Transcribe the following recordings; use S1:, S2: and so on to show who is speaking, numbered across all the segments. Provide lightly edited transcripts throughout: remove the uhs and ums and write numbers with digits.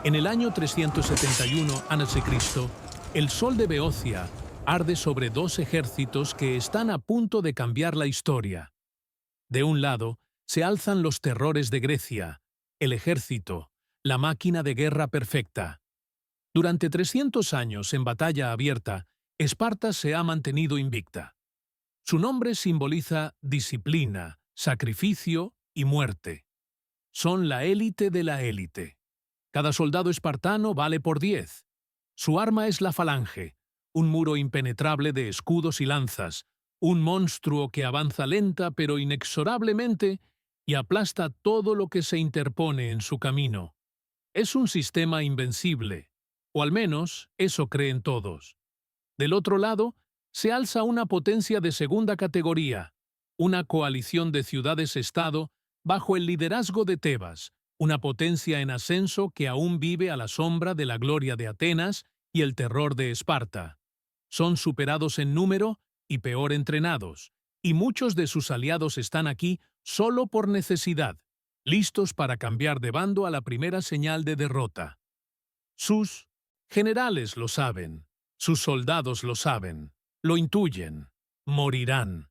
S1: En el año 371 a.C., el sol de Beocia arde sobre dos ejércitos que están a punto de cambiar la historia. De un lado, se alzan los terrores de Grecia, el ejército, la máquina de guerra perfecta. Durante 300 años en batalla abierta, Esparta se ha mantenido invicta. Su nombre simboliza disciplina, sacrificio y muerte. Son la élite de la élite. Cada soldado espartano vale por 10. Su arma es la falange, un muro impenetrable de escudos y lanzas, un monstruo que avanza lenta pero inexorablemente y aplasta todo lo que se interpone en su camino. Es un sistema invencible, o al menos eso creen todos. Del otro lado, se alza una potencia de segunda categoría, una coalición de ciudades-estado bajo el liderazgo de Tebas, una potencia en ascenso que aún vive a la sombra de la gloria de Atenas y el terror de Esparta. Son superados en número y peor entrenados, y muchos de sus aliados están aquí solo por necesidad, listos para cambiar de bando a la primera señal de derrota. Sus generales lo saben, sus soldados lo saben, lo intuyen, morirán.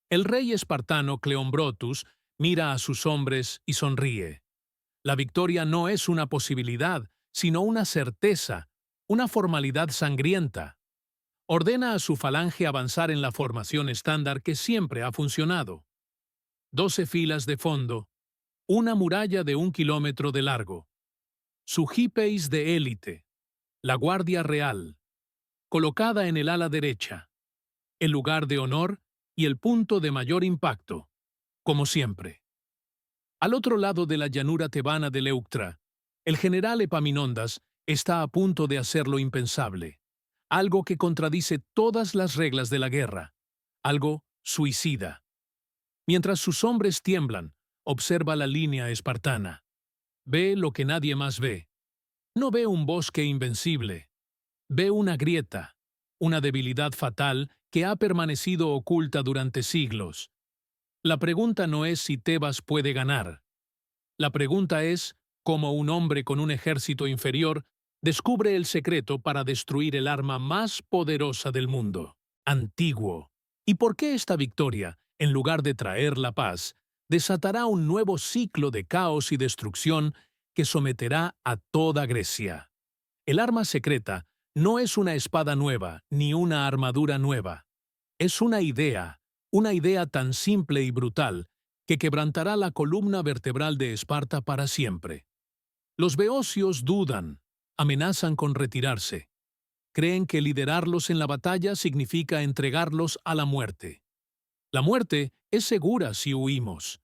S1: El rey espartano Cleombrotus mira a sus hombres y sonríe. La victoria no es una posibilidad, sino una certeza, una formalidad sangrienta. Ordena a su falange avanzar en la formación estándar que siempre ha funcionado. 12 filas de fondo, una muralla de 1 kilómetro de largo. Su hípeis de élite, la Guardia Real, colocada en el ala derecha, el lugar de honor y el punto de mayor impacto, como siempre. Al otro lado de la llanura tebana de Leuctra, el general Epaminondas está a punto de hacer lo impensable, algo que contradice todas las reglas de la guerra, algo suicida. Mientras sus hombres tiemblan, observa la línea espartana. Ve lo que nadie más ve. No ve un bosque invencible. Ve una grieta, una debilidad fatal que ha permanecido oculta durante siglos. La pregunta no es si Tebas puede ganar. La pregunta es cómo un hombre con un ejército inferior descubre el secreto para destruir el arma más poderosa del mundo, Antiguo. ¿Y por qué esta victoria, en lugar de traer la paz, desatará un nuevo ciclo de caos y destrucción que someterá a toda Grecia? El arma secreta no es una espada nueva ni una armadura nueva. Es una idea tan simple y brutal que quebrantará la columna vertebral de Esparta para siempre. Los beocios dudan, amenazan con retirarse. Creen que liderarlos en la batalla significa entregarlos a la muerte. La muerte es segura si huimos.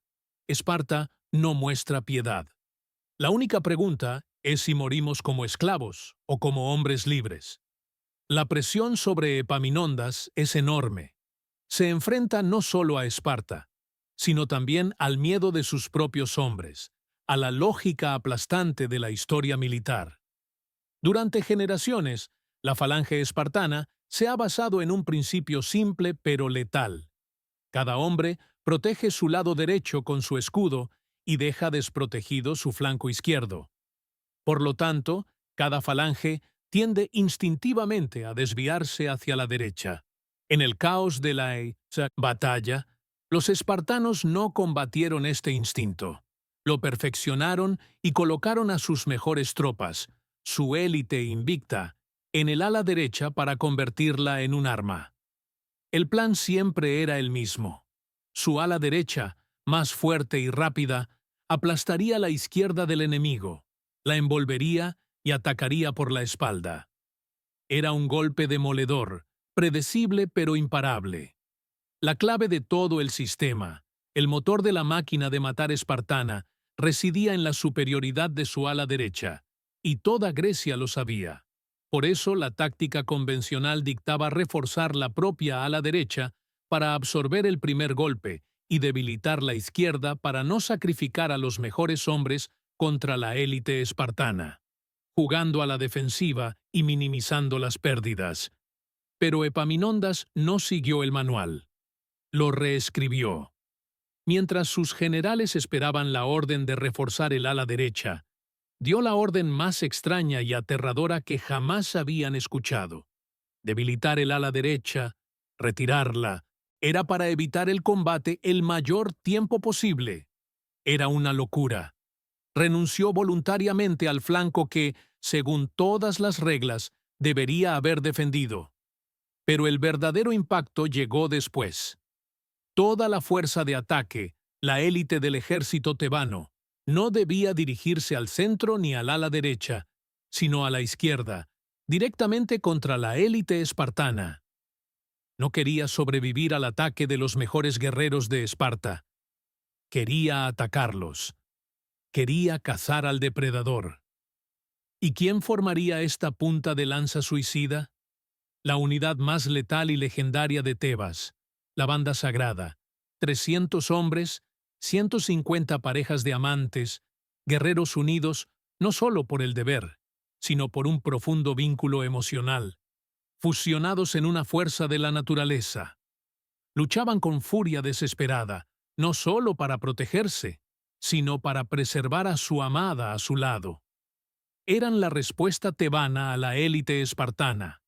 S1: Esparta no muestra piedad. La única pregunta es si morimos como esclavos o como hombres libres. La presión sobre Epaminondas es enorme. Se enfrenta no solo a Esparta, sino también al miedo de sus propios hombres, a la lógica aplastante de la historia militar. Durante generaciones, la falange espartana se ha basado en un principio simple pero letal. Cada hombre protege su lado derecho con su escudo y deja desprotegido su flanco izquierdo. Por lo tanto, cada falange tiende instintivamente a desviarse hacia la derecha. En el caos de la batalla, los espartanos no combatieron este instinto. Lo perfeccionaron y colocaron a sus mejores tropas, su élite invicta, en el ala derecha para convertirla en un arma. El plan siempre era el mismo. Su ala derecha, más fuerte y rápida, aplastaría la izquierda del enemigo, la envolvería y atacaría por la espalda. Era un golpe demoledor, predecible pero imparable. La clave de todo el sistema, el motor de la máquina de matar espartana, residía en la superioridad de su ala derecha, y toda Grecia lo sabía. Por eso la táctica convencional dictaba reforzar la propia ala derecha para absorber el primer golpe y debilitar la izquierda para no sacrificar a los mejores hombres contra la élite espartana, jugando a la defensiva y minimizando las pérdidas. Pero Epaminondas no siguió el manual. Lo reescribió. Mientras sus generales esperaban la orden de reforzar el ala derecha, dio la orden más extraña y aterradora que jamás habían escuchado. Debilitar el ala derecha, retirarla, era para evitar el combate el mayor tiempo posible. Era una locura. Renunció voluntariamente al flanco que, según todas las reglas, debería haber defendido. Pero el verdadero impacto llegó después. Toda la fuerza de ataque, la élite del ejército tebano, no debía dirigirse al centro ni al ala derecha, sino a la izquierda, directamente contra la élite espartana. No quería sobrevivir al ataque de los mejores guerreros de Esparta. Quería atacarlos. Quería cazar al depredador. ¿Y quién formaría esta punta de lanza suicida? La unidad más letal y legendaria de Tebas, la banda sagrada. 300 hombres, 150 parejas de amantes, guerreros unidos no solo por el deber, sino por un profundo vínculo emocional, fusionados en una fuerza de la naturaleza. Luchaban con furia desesperada, no solo para protegerse, sino para preservar a su amada a su lado. Eran la respuesta tebana a la élite espartana.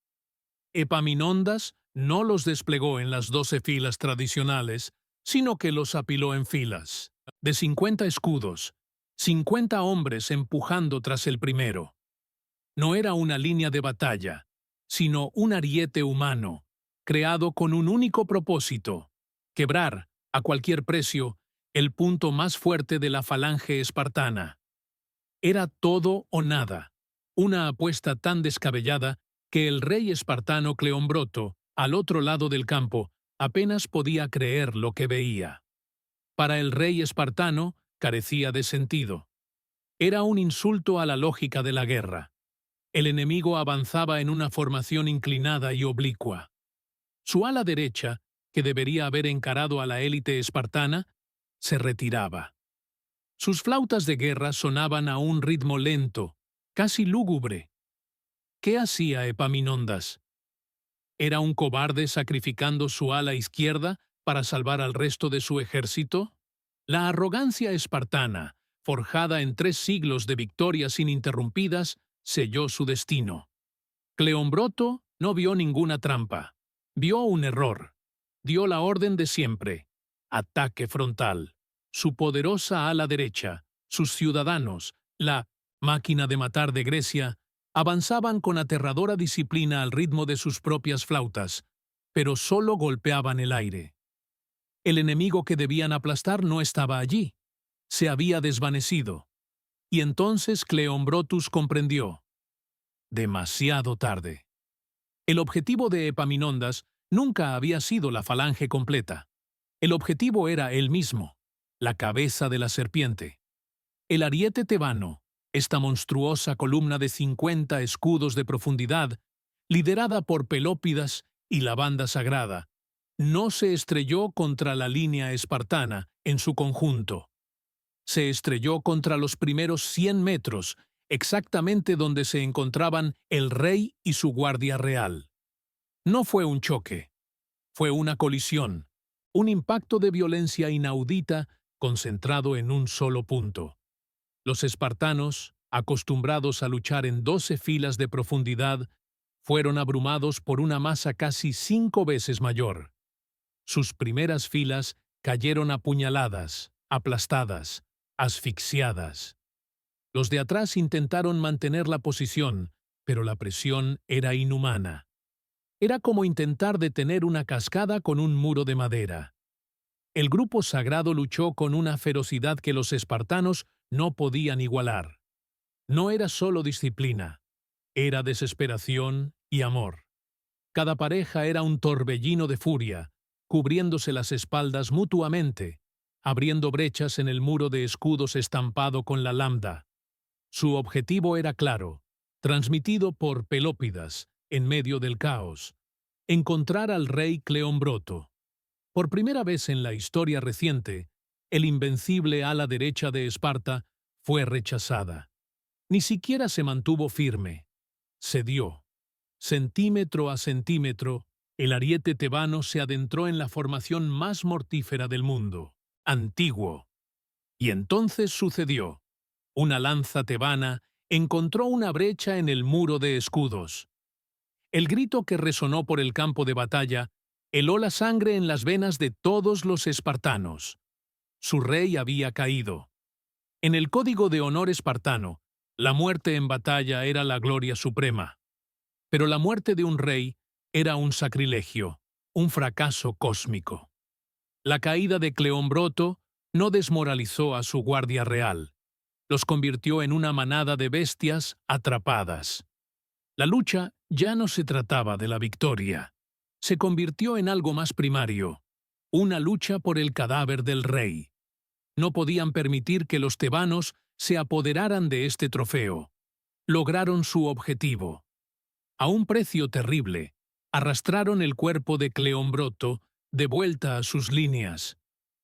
S1: Epaminondas no los desplegó en las 12 filas tradicionales, sino que los apiló en filas, de 50 escudos, 50 hombres empujando tras el primero. No era una línea de batalla, sino un ariete humano, creado con un único propósito: quebrar, a cualquier precio, el punto más fuerte de la falange espartana. Era todo o nada, una apuesta tan descabellada que el rey espartano Cleombroto, al otro lado del campo, apenas podía creer lo que veía. Para el rey espartano, carecía de sentido. Era un insulto a la lógica de la guerra. El enemigo avanzaba en una formación inclinada y oblicua. Su ala derecha, que debería haber encarado a la élite espartana, se retiraba. Sus flautas de guerra sonaban a un ritmo lento, casi lúgubre. ¿Qué hacía Epaminondas? ¿Era un cobarde sacrificando su ala izquierda para salvar al resto de su ejército? La arrogancia espartana, forjada en 3 siglos de victorias ininterrumpidas, selló su destino. Cleombroto no vio ninguna trampa. Vio un error. Dio la orden de siempre: ataque frontal. Su poderosa ala derecha, sus ciudadanos, la máquina de matar de Grecia, avanzaban con aterradora disciplina al ritmo de sus propias flautas, pero solo golpeaban el aire. El enemigo que debían aplastar no estaba allí. Se había desvanecido. Y entonces Cleombrotus comprendió. Demasiado tarde. El objetivo de Epaminondas nunca había sido la falange completa. El objetivo era él mismo, la cabeza de la serpiente. El ariete tebano, esta monstruosa columna de 50 escudos de profundidad, liderada por Pelópidas y la banda sagrada, no se estrelló contra la línea espartana en su conjunto. Se estrelló contra los primeros 100 metros, exactamente donde se encontraban el rey y su guardia real. No fue un choque, fue una colisión, un impacto de violencia inaudita concentrado en un solo punto. Los espartanos, acostumbrados a luchar en 12 filas de profundidad, fueron abrumados por una masa casi 5 veces mayor. Sus primeras filas cayeron apuñaladas, aplastadas, asfixiadas. Los de atrás intentaron mantener la posición, pero la presión era inhumana. Era como intentar detener una cascada con un muro de madera. El grupo sagrado luchó con una ferocidad que los espartanos no podían igualar. No era solo disciplina, era desesperación y amor. Cada pareja era un torbellino de furia, cubriéndose las espaldas mutuamente, abriendo brechas en el muro de escudos estampado con la lambda. Su objetivo era claro, transmitido por Pelópidas, en medio del caos: encontrar al rey Cleombroto. Por primera vez en la historia reciente, el invencible ala derecha de Esparta fue rechazada. Ni siquiera se mantuvo firme. Cedió. Centímetro a centímetro, el ariete tebano se adentró en la formación más mortífera del mundo, Antiguo. Y entonces sucedió. Una lanza tebana encontró una brecha en el muro de escudos. El grito que resonó por el campo de batalla heló la sangre en las venas de todos los espartanos. Su rey había caído. En el código de honor espartano, la muerte en batalla era la gloria suprema. Pero la muerte de un rey era un sacrilegio, un fracaso cósmico. La caída de Cleombroto no desmoralizó a su guardia real. Los convirtió en una manada de bestias atrapadas. La lucha ya no se trataba de la victoria. Se convirtió en algo más primario, una lucha por el cadáver del rey. No podían permitir que los tebanos se apoderaran de este trofeo. Lograron su objetivo. A un precio terrible, arrastraron el cuerpo de Cleombroto de vuelta a sus líneas.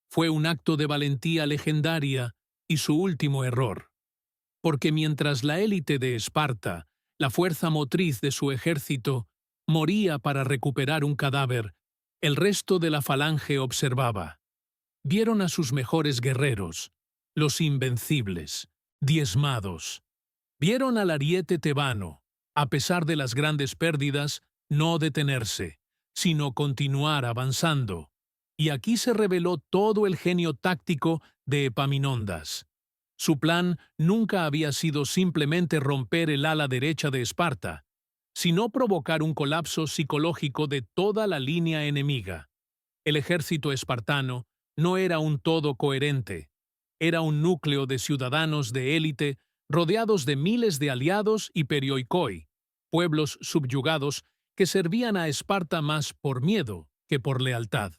S1: Fue un acto de valentía legendaria y su último error. Porque mientras la élite de Esparta, la fuerza motriz de su ejército, moría para recuperar un cadáver, el resto de la falange observaba. Vieron a sus mejores guerreros, los invencibles, diezmados. Vieron al ariete tebano, a pesar de las grandes pérdidas, no detenerse, sino continuar avanzando. Y aquí se reveló todo el genio táctico de Epaminondas. Su plan nunca había sido simplemente romper el ala derecha de Esparta, sino provocar un colapso psicológico de toda la línea enemiga. El ejército espartano no era un todo coherente, era un núcleo de ciudadanos de élite rodeados de miles de aliados y perioikoi, pueblos subyugados que servían a Esparta más por miedo que por lealtad.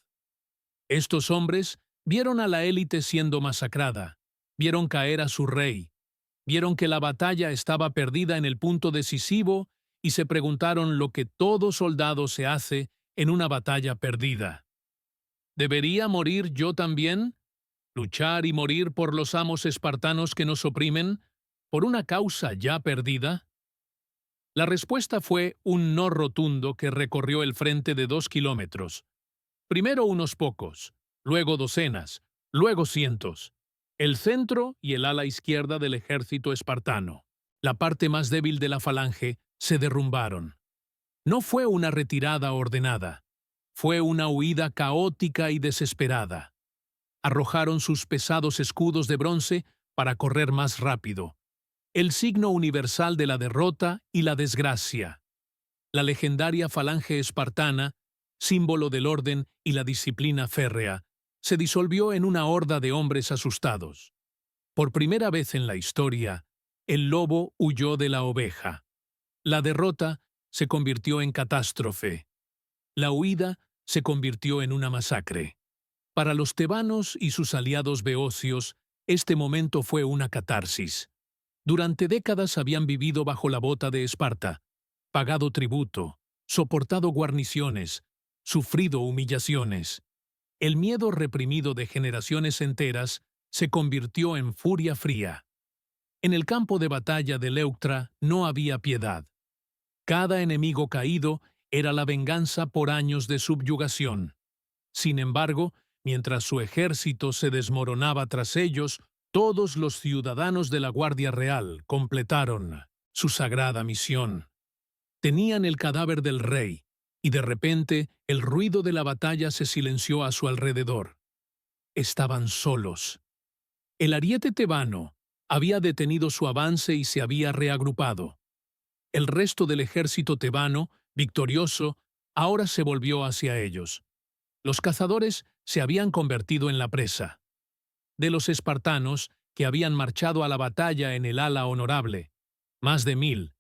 S1: Estos hombres vieron a la élite siendo masacrada, vieron caer a su rey, vieron que la batalla estaba perdida en el punto decisivo y se preguntaron lo que todo soldado se hace en una batalla perdida. ¿Debería morir yo también? ¿Luchar y morir por los amos espartanos que nos oprimen? ¿Por una causa ya perdida? La respuesta fue un no rotundo que recorrió el frente de 2 kilómetros. Primero unos pocos, luego docenas, luego cientos. El centro y el ala izquierda del ejército espartano, la parte más débil de la falange, se derrumbaron. No fue una retirada ordenada, fue una huida caótica y desesperada. Arrojaron sus pesados escudos de bronce para correr más rápido, el signo universal de la derrota y la desgracia. La legendaria falange espartana, símbolo del orden y la disciplina férrea, se disolvió en una horda de hombres asustados. Por primera vez en la historia, el lobo huyó de la oveja. La derrota se convirtió en catástrofe. La huida se convirtió en una masacre. Para los tebanos y sus aliados beocios, este momento fue una catarsis. Durante décadas habían vivido bajo la bota de Esparta, pagado tributo, soportado guarniciones, sufrido humillaciones. El miedo reprimido de generaciones enteras se convirtió en furia fría. En el campo de batalla de Leuctra no había piedad. Cada enemigo caído era la venganza por años de subyugación. Sin embargo, mientras su ejército se desmoronaba tras ellos, todos los ciudadanos de la Guardia Real completaron su sagrada misión. Tenían el cadáver del rey, y de repente el ruido de la batalla se silenció a su alrededor. Estaban solos. El ariete tebano había detenido su avance y se había reagrupado. El resto del ejército tebano, victorioso, ahora se volvió hacia ellos. Los cazadores se habían convertido en la presa. De los espartanos que habían marchado a la batalla en el ala honorable, más de 1000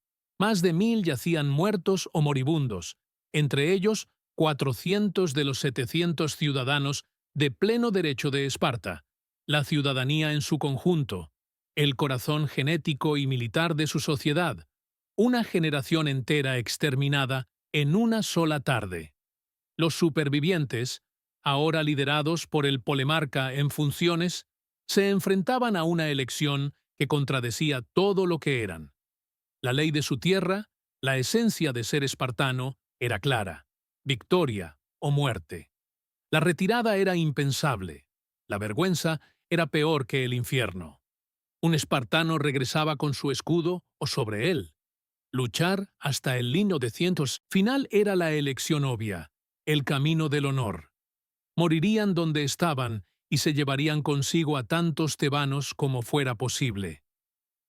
S1: yacían muertos o moribundos, entre ellos 400 de los 700 ciudadanos de pleno derecho de Esparta, la ciudadanía en su conjunto, el corazón genético y militar de su sociedad, una generación entera exterminada en una sola tarde. Los supervivientes, ahora liderados por el polemarca en funciones, se enfrentaban a una elección que contradecía todo lo que eran. La ley de su tierra, la esencia de ser espartano, era clara: victoria o muerte. La retirada era impensable. La vergüenza era peor que el infierno. Un espartano regresaba con su escudo o sobre él. Luchar hasta el lino de cientos final era la elección obvia, el camino del honor. Morirían donde estaban y se llevarían consigo a tantos tebanos como fuera posible.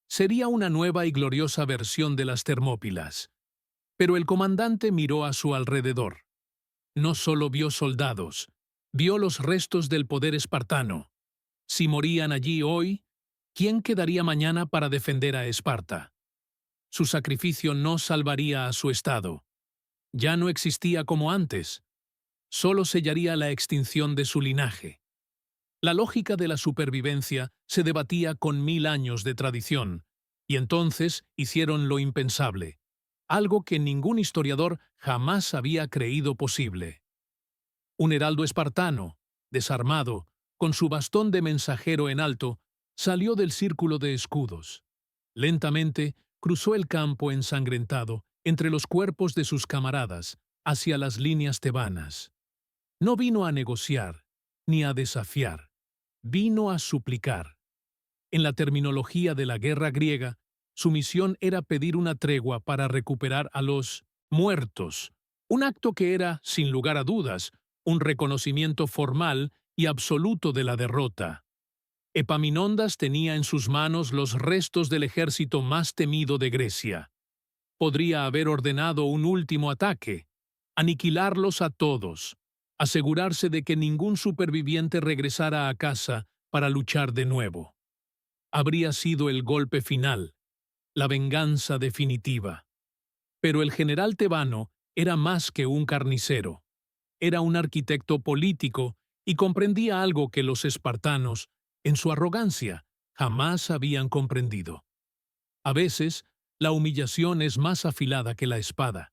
S1: Sería una nueva y gloriosa versión de las Termópilas. Pero el comandante miró a su alrededor. No solo vio soldados, vio los restos del poder espartano. Si morían allí hoy, ¿quién quedaría mañana para defender a Esparta? Su sacrificio no salvaría a su estado. Ya no existía como antes. Solo sellaría la extinción de su linaje. La lógica de la supervivencia se debatía con 1000 años de tradición, y entonces hicieron lo impensable, algo que ningún historiador jamás había creído posible. Un heraldo espartano, desarmado, con su bastón de mensajero en alto, salió del círculo de escudos. Lentamente cruzó el campo ensangrentado entre los cuerpos de sus camaradas hacia las líneas tebanas. No vino a negociar, ni a desafiar. Vino a suplicar. En la terminología de la guerra griega, su misión era pedir una tregua para recuperar a los muertos, un acto que era, sin lugar a dudas, un reconocimiento formal y absoluto de la derrota. Epaminondas tenía en sus manos los restos del ejército más temido de Grecia. Podría haber ordenado un último ataque, aniquilarlos a todos, asegurarse de que ningún superviviente regresara a casa para luchar de nuevo. Habría sido el golpe final, la venganza definitiva. Pero el general tebano era más que un carnicero. Era un arquitecto político y comprendía algo que los espartanos, en su arrogancia, jamás habían comprendido. A veces, la humillación es más afilada que la espada.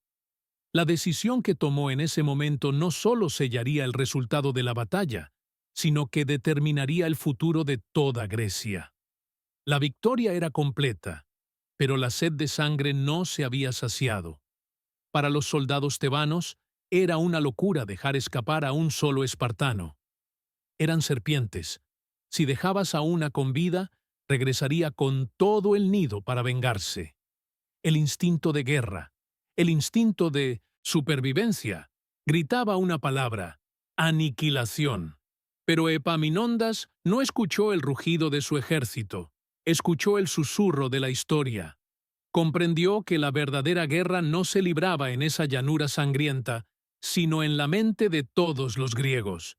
S1: La decisión que tomó en ese momento no solo sellaría el resultado de la batalla, sino que determinaría el futuro de toda Grecia. La victoria era completa, pero la sed de sangre no se había saciado. Para los soldados tebanos, era una locura dejar escapar a un solo espartano. Eran serpientes. Si dejabas a una con vida, regresaría con todo el nido para vengarse. El instinto de guerra, el instinto de supervivencia, gritaba una palabra: aniquilación. Pero Epaminondas no escuchó el rugido de su ejército, escuchó el susurro de la historia. Comprendió que la verdadera guerra no se libraba en esa llanura sangrienta, sino en la mente de todos los griegos.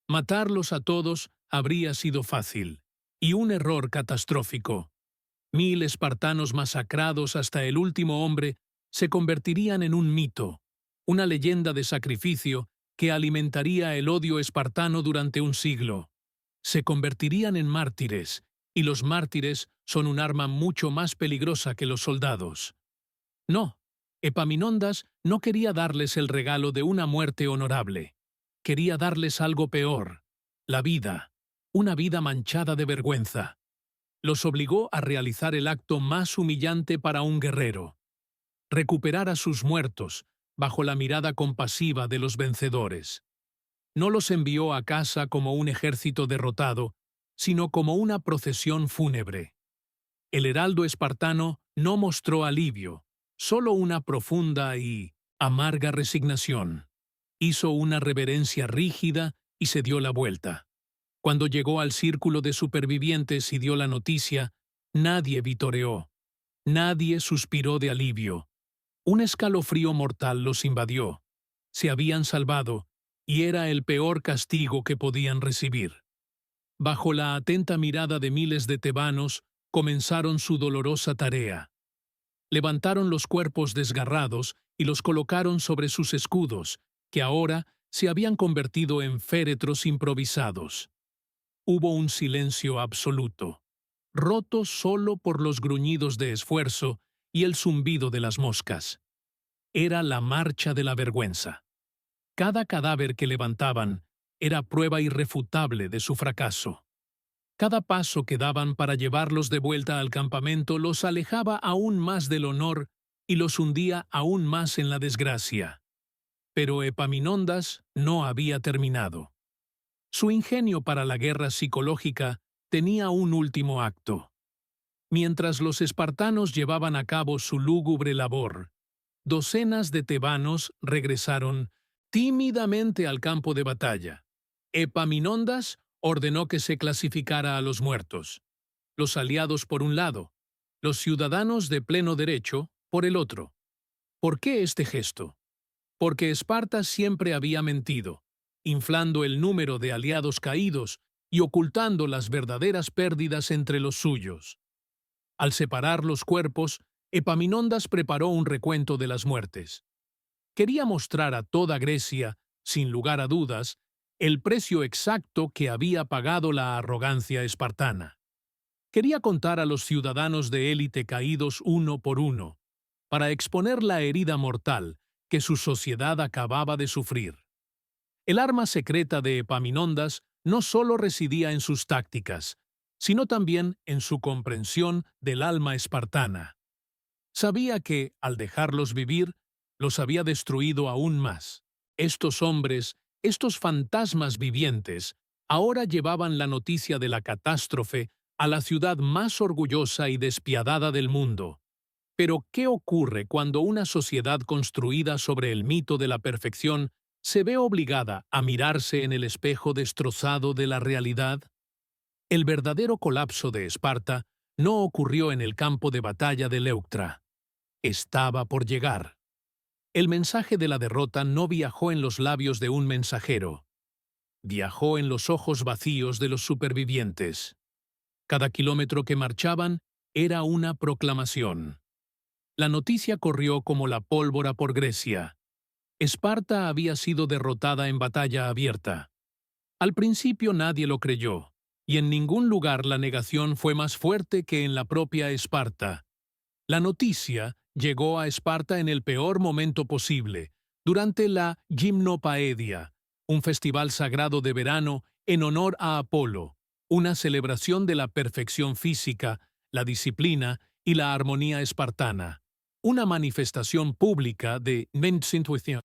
S1: Matarlos a todos habría sido fácil, y un error catastrófico. 1000 espartanos masacrados hasta el último hombre se convertirían en un mito, una leyenda de sacrificio que alimentaría el odio espartano durante un siglo. Se convertirían en mártires, y los mártires son un arma mucho más peligrosa que los soldados. No, Epaminondas no quería darles el regalo de una muerte honorable. Quería darles algo peor, la vida, una vida manchada de vergüenza. Los obligó a realizar el acto más humillante para un guerrero: recuperar a sus muertos bajo la mirada compasiva de los vencedores. No los envió a casa como un ejército derrotado, sino como una procesión fúnebre. El heraldo espartano no mostró alivio, solo una profunda y amarga resignación. Hizo una reverencia rígida y se dio la vuelta. Cuando llegó al círculo de supervivientes y dio la noticia, nadie vitoreó, nadie suspiró de alivio. Un escalofrío mortal los invadió. Se habían salvado, y era el peor castigo que podían recibir. Bajo la atenta mirada de miles de tebanos, comenzaron su dolorosa tarea. Levantaron los cuerpos desgarrados y los colocaron sobre sus escudos, que ahora se habían convertido en féretros improvisados. Hubo un silencio absoluto, roto solo por los gruñidos de esfuerzo y el zumbido de las moscas. Era la marcha de la vergüenza. Cada cadáver que levantaban era prueba irrefutable de su fracaso. Cada paso que daban para llevarlos de vuelta al campamento los alejaba aún más del honor y los hundía aún más en la desgracia. Pero Epaminondas no había terminado. Su ingenio para la guerra psicológica tenía un último acto. Mientras los espartanos llevaban a cabo su lúgubre labor, docenas de tebanos regresaron tímidamente al campo de batalla. Epaminondas ordenó que se clasificara a los muertos, los aliados por un lado, los ciudadanos de pleno derecho por el otro. ¿Por qué este gesto? Porque Esparta siempre había mentido, inflando el número de aliados caídos y ocultando las verdaderas pérdidas entre los suyos. Al separar los cuerpos, Epaminondas preparó un recuento de las muertes. Quería mostrar a toda Grecia, sin lugar a dudas, el precio exacto que había pagado la arrogancia espartana. Quería contar a los ciudadanos de élite caídos uno por uno, para exponer la herida mortal que su sociedad acababa de sufrir. El arma secreta de Epaminondas no solo residía en sus tácticas, sino también en su comprensión del alma espartana. Sabía que, al dejarlos vivir, los había destruido aún más. Estos hombres, estos fantasmas vivientes, ahora llevaban la noticia de la catástrofe a la ciudad más orgullosa y despiadada del mundo. Pero, ¿qué ocurre cuando una sociedad construida sobre el mito de la perfección se ve obligada a mirarse en el espejo destrozado de la realidad? El verdadero colapso de Esparta no ocurrió en el campo de batalla de Leuctra. Estaba por llegar. El mensaje de la derrota no viajó en los labios de un mensajero. Viajó en los ojos vacíos de los supervivientes. Cada kilómetro que marchaban era una proclamación. La noticia corrió como la pólvora por Grecia. Esparta había sido derrotada en batalla abierta. Al principio nadie lo creyó, y en ningún lugar la negación fue más fuerte que en la propia Esparta. La noticia llegó a Esparta en el peor momento posible, durante la Gimnopaedia, un festival sagrado de verano en honor a Apolo, una celebración de la perfección física, la disciplina y la armonía espartana. Una manifestación pública de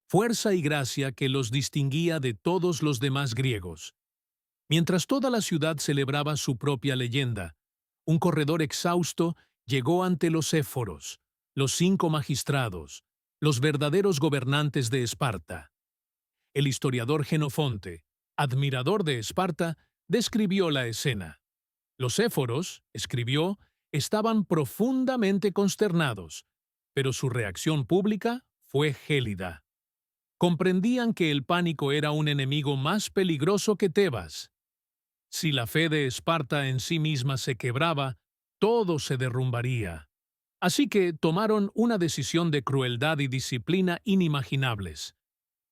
S1: fuerza y gracia que los distinguía de todos los demás griegos. Mientras toda la ciudad celebraba su propia leyenda, un corredor exhausto llegó ante los éforos, los 5 magistrados, los verdaderos gobernantes de Esparta. El historiador Genofonte, admirador de Esparta, describió la escena. Los éforos, escribió, estaban profundamente consternados, pero su reacción pública fue gélida. Comprendían que el pánico era un enemigo más peligroso que Tebas. Si la fe de Esparta en sí misma se quebraba, todo se derrumbaría. Así que tomaron una decisión de crueldad y disciplina inimaginables.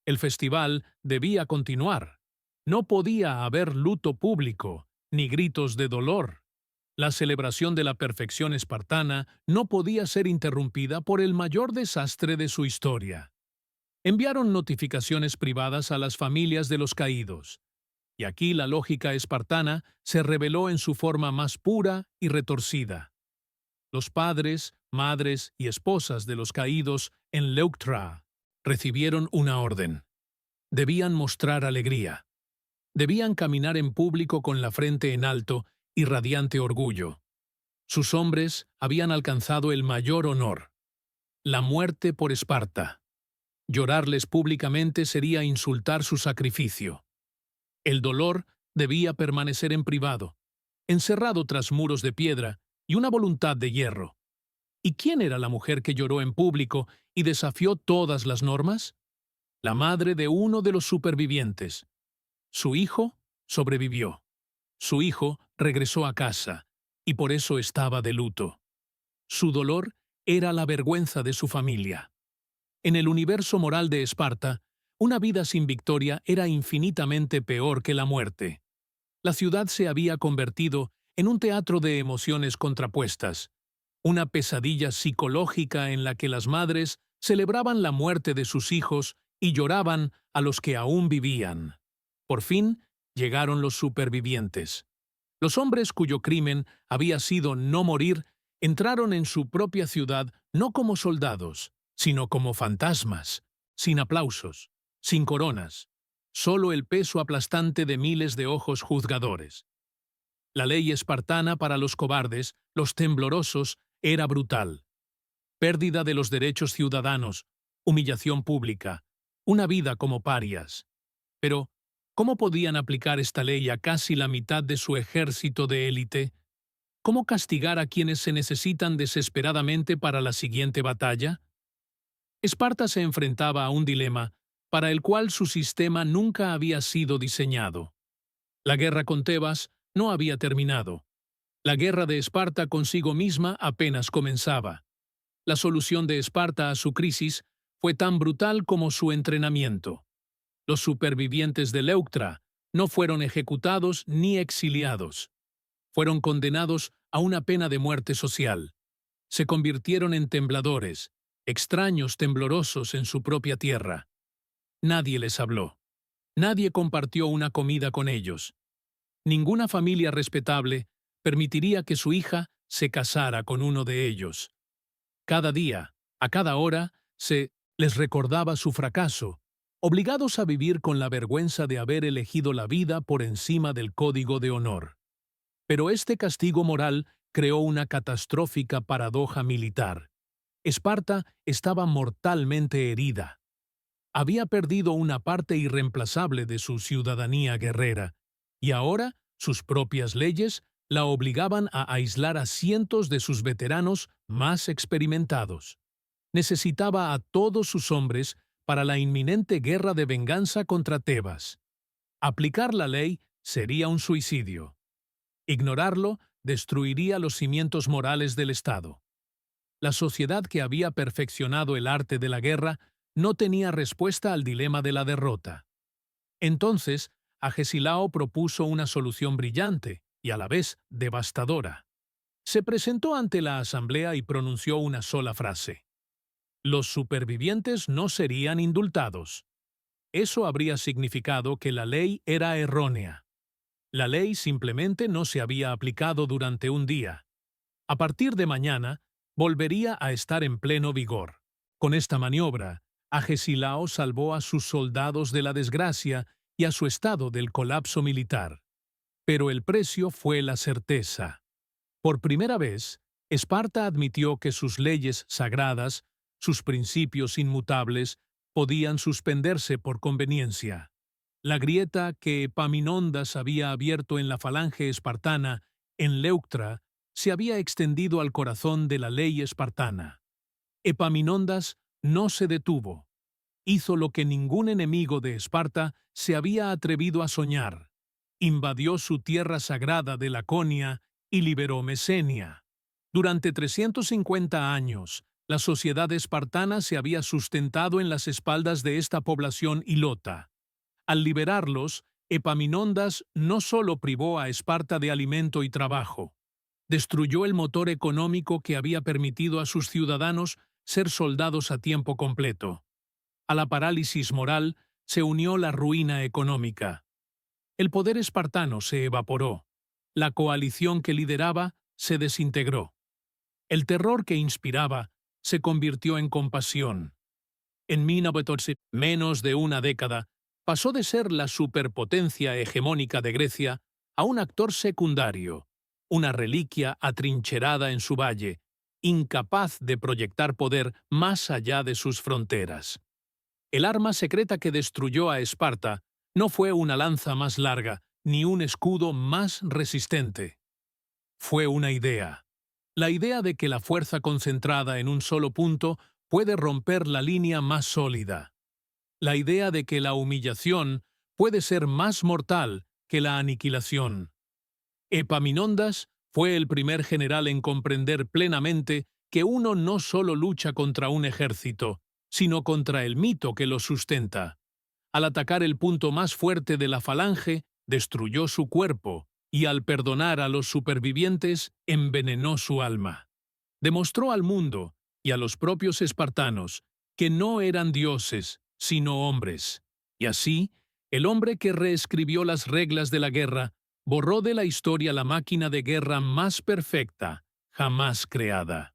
S1: El festival debía continuar. No podía haber luto público, ni gritos de dolor. La celebración de la perfección espartana no podía ser interrumpida por el mayor desastre de su historia. Enviaron notificaciones privadas a las familias de los caídos. Y aquí la lógica espartana se reveló en su forma más pura y retorcida. Los padres, madres y esposas de los caídos en Leuctra recibieron una orden. Debían mostrar alegría. Debían caminar en público con la frente en alto y radiante orgullo. Sus hombres habían alcanzado el mayor honor: la muerte por Esparta. Llorarles públicamente sería insultar su sacrificio. El dolor debía permanecer en privado, encerrado tras muros de piedra y una voluntad de hierro. ¿Y quién era la mujer que lloró en público y desafió todas las normas? La madre de uno de los supervivientes. Su hijo sobrevivió. Su hijo regresó a casa, y por eso estaba de luto. Su dolor era la vergüenza de su familia. En el universo moral de Esparta, una vida sin victoria era infinitamente peor que la muerte. La ciudad se había convertido en un teatro de emociones contrapuestas, una pesadilla psicológica en la que las madres celebraban la muerte de sus hijos y lloraban a los que aún vivían. Por fin, llegaron los supervivientes. Los hombres cuyo crimen había sido no morir entraron en su propia ciudad no como soldados, sino como fantasmas, sin aplausos, sin coronas, solo el peso aplastante de miles de ojos juzgadores. La ley espartana para los cobardes, los temblorosos, era brutal. Pérdida de los derechos ciudadanos, humillación pública, una vida como parias. Pero, ¿cómo podían aplicar esta ley a casi la mitad de su ejército de élite? ¿Cómo castigar a quienes se necesitan desesperadamente para la siguiente batalla? Esparta se enfrentaba a un dilema para el cual su sistema nunca había sido diseñado. La guerra con Tebas no había terminado. La guerra de Esparta consigo misma apenas comenzaba. La solución de Esparta a su crisis fue tan brutal como su entrenamiento. Los supervivientes de Leuctra no fueron ejecutados ni exiliados. Fueron condenados a una pena de muerte social. Se convirtieron en tembladores, extraños temblorosos en su propia tierra. Nadie les habló. Nadie compartió una comida con ellos. Ninguna familia respetable permitiría que su hija se casara con uno de ellos. Cada día, a cada hora, se les recordaba su fracaso, obligados a vivir con la vergüenza de haber elegido la vida por encima del código de honor. Pero este castigo moral creó una catastrófica paradoja militar. Esparta estaba mortalmente herida. Había perdido una parte irreemplazable de su ciudadanía guerrera, y ahora sus propias leyes la obligaban a aislar a cientos de sus veteranos más experimentados. Necesitaba a todos sus hombres para la inminente guerra de venganza contra Tebas. Aplicar la ley sería un suicidio. Ignorarlo destruiría los cimientos morales del Estado. La sociedad que había perfeccionado el arte de la guerra no tenía respuesta al dilema de la derrota. Entonces, Agesilao propuso una solución brillante y a la vez devastadora. Se presentó ante la asamblea y pronunció una sola frase. Los supervivientes no serían indultados. Eso habría significado que la ley era errónea. La ley simplemente no se había aplicado durante un día. A partir de mañana, volvería a estar en pleno vigor. Con esta maniobra, Agesilao salvó a sus soldados de la desgracia y a su estado del colapso militar. Pero el precio fue la certeza. Por primera vez, Esparta admitió que sus leyes sagradas, sus principios inmutables, podían suspenderse por conveniencia. La grieta que Epaminondas había abierto en la falange espartana, en Leuctra, se había extendido al corazón de la ley espartana. Epaminondas no se detuvo. Hizo lo que ningún enemigo de Esparta se había atrevido a soñar. Invadió su tierra sagrada de Laconia y liberó Mesenia. Durante 350 años, la sociedad espartana se había sustentado en las espaldas de esta población ilota. Al liberarlos, Epaminondas no solo privó a Esparta de alimento y trabajo, destruyó el motor económico que había permitido a sus ciudadanos ser soldados a tiempo completo. A la parálisis moral se unió la ruina económica. El poder espartano se evaporó. La coalición que lideraba se desintegró. El terror que inspiraba se convirtió en compasión. En 1914, menos de una década, pasó de ser la superpotencia hegemónica de Grecia a un actor secundario, una reliquia atrincherada en su valle, incapaz de proyectar poder más allá de sus fronteras. El arma secreta que destruyó a Esparta no fue una lanza más larga ni un escudo más resistente. Fue una idea. La idea de que la fuerza concentrada en un solo punto puede romper la línea más sólida. La idea de que la humillación puede ser más mortal que la aniquilación. Epaminondas fue el primer general en comprender plenamente que uno no solo lucha contra un ejército, sino contra el mito que lo sustenta. Al atacar el punto más fuerte de la falange, destruyó su cuerpo, y al perdonar a los supervivientes, envenenó su alma. Demostró al mundo, y a los propios espartanos, que no eran dioses, sino hombres. Y así, el hombre que reescribió las reglas de la guerra, borró de la historia la máquina de guerra más perfecta, jamás creada.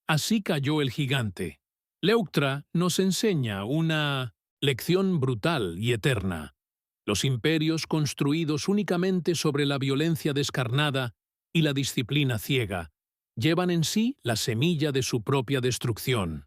S1: Así cayó el gigante. Leuctra nos enseña una lección brutal y eterna. Los imperios construidos únicamente sobre la violencia descarnada y la disciplina ciega llevan en sí la semilla de su propia destrucción.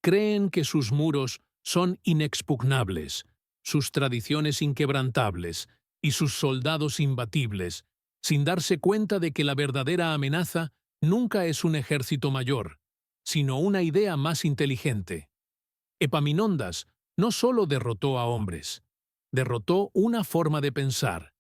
S1: Creen que sus muros son inexpugnables, sus tradiciones inquebrantables y sus soldados imbatibles, sin darse cuenta de que la verdadera amenaza nunca es un ejército mayor, sino una idea más inteligente. Epaminondas no solo derrotó a hombres, derrotó una forma de pensar.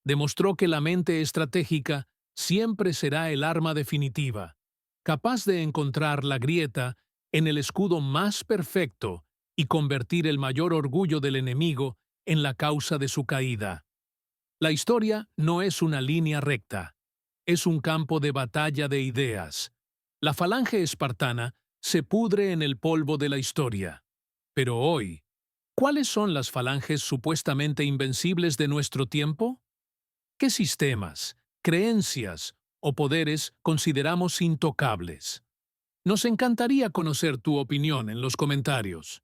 S1: Demostró que la mente estratégica siempre será el arma definitiva, capaz de encontrar la grieta en el escudo más perfecto y convertir el mayor orgullo del enemigo en la causa de su caída. La historia no es una línea recta, es un campo de batalla de ideas. La falange espartana se pudre en el polvo de la historia. Pero hoy, ¿cuáles son las falanges supuestamente invencibles de nuestro tiempo? ¿Qué sistemas, creencias o poderes consideramos intocables? Nos encantaría conocer tu opinión en los comentarios.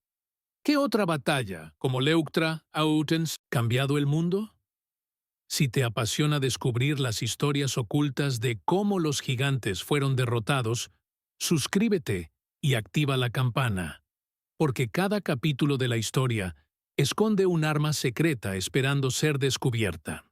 S1: ¿Qué otra batalla, como Leuctra, Autens, ha cambiado el mundo? Si te apasiona descubrir las historias ocultas de cómo los gigantes fueron derrotados, suscríbete y activa la campana, porque cada capítulo de la historia esconde un arma secreta esperando ser descubierta.